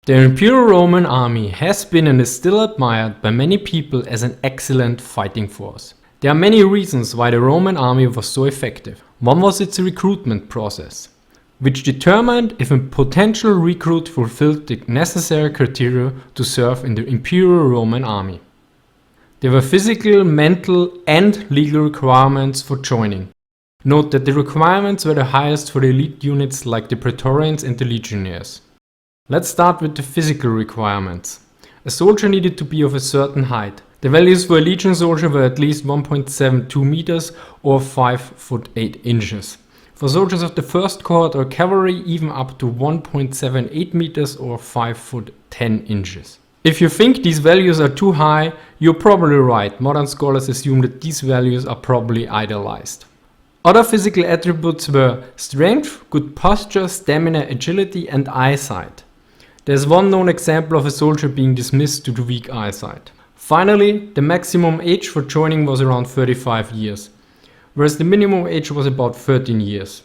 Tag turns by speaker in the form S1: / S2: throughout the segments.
S1: The Imperial Roman Army has been and is still admired by many people as an excellent fighting force. There are many reasons why the Roman Army was so effective. One was its recruitment process, which determined if a potential recruit fulfilled the necessary criteria to serve in the Imperial Roman Army. There were physical, mental and legal requirements for joining. Note that the requirements were the highest for the elite units like the Praetorians and the Legionnaires. Let's start with the physical requirements. A soldier needed to be of a certain height. The values for a legion soldier were at least 1.72 meters or 5 foot 8 inches. For soldiers of the first cohort or cavalry, even up to 1.78 meters or 5 foot 10 inches. If you think these values are too high, you're probably right. Modern scholars assume that these values are probably idealized. Other physical attributes were strength, good posture, stamina, agility and eyesight. There's one known example of a soldier being dismissed due to weak eyesight. Finally, the maximum age for joining was around 35 years, whereas the minimum age was about 13 years.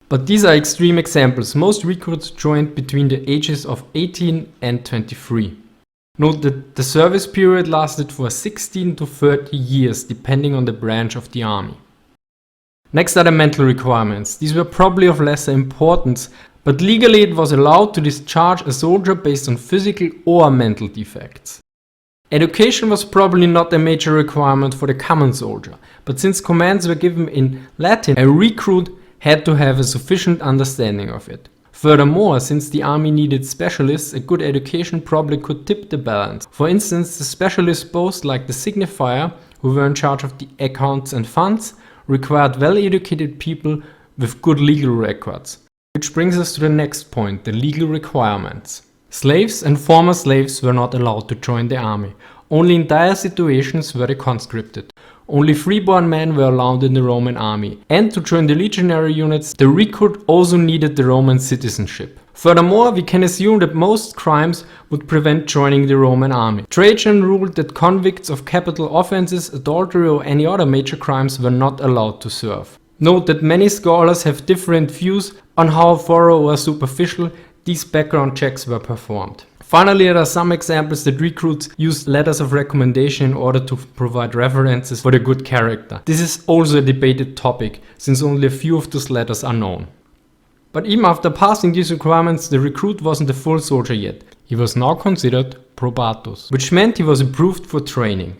S1: But these are extreme examples. Most recruits joined between the ages of 18 and 23. Note that the service period lasted for 16 to 30 years depending on the branch of the army. Next are the mental requirements. These were probably of lesser importance, but legally it was allowed to discharge a soldier based on physical or mental defects. Education was probably not a major requirement for the common soldier, but since commands were given in Latin, a recruit had to have a sufficient understanding of it. Furthermore, since the army needed specialists, a good education probably could tip the balance. For instance, the specialist posts like the signifier, who were in charge of the accounts and funds, required well-educated people with good legal records. Which brings us to the next point, the legal requirements. Slaves and former slaves were not allowed to join the army. Only in dire situations were they conscripted. Only freeborn men were allowed in the Roman army. And to join the legionary units, the recruit also needed the Roman citizenship. Furthermore, we can assume that most crimes would prevent joining the Roman army. Trajan ruled that convicts of capital offenses, adultery or any other major crimes were not allowed to serve. Note that many scholars have different views on how thorough or superficial these background checks were performed. Finally, there are some examples that recruits used letters of recommendation in order to provide references for their good character. This is also a debated topic, since only a few of those letters are known. But even after passing these requirements, the recruit wasn't a full soldier yet. He was now considered probatus, which meant he was approved for training.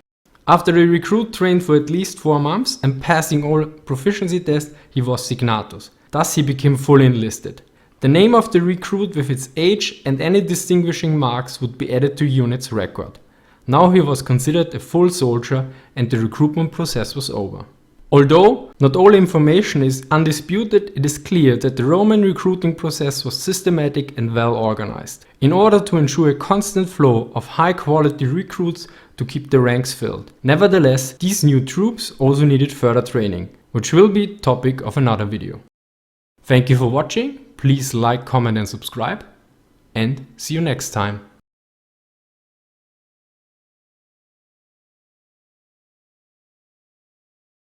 S1: After the recruit trained for at least 4 months and passing all proficiency tests, he was signatus. Thus he became fully enlisted. The name of the recruit with its age and any distinguishing marks would be added to unit's record. Now he was considered a full soldier and the recruitment process was over. Although not all information is undisputed, it is clear that the Roman recruiting process was systematic and well organized, in order to ensure a constant flow of high-quality recruits to keep the ranks filled. Nevertheless, these new troops also needed further training, which will be topic of another video. Thank you for watching, please like, comment and subscribe, and see you next time.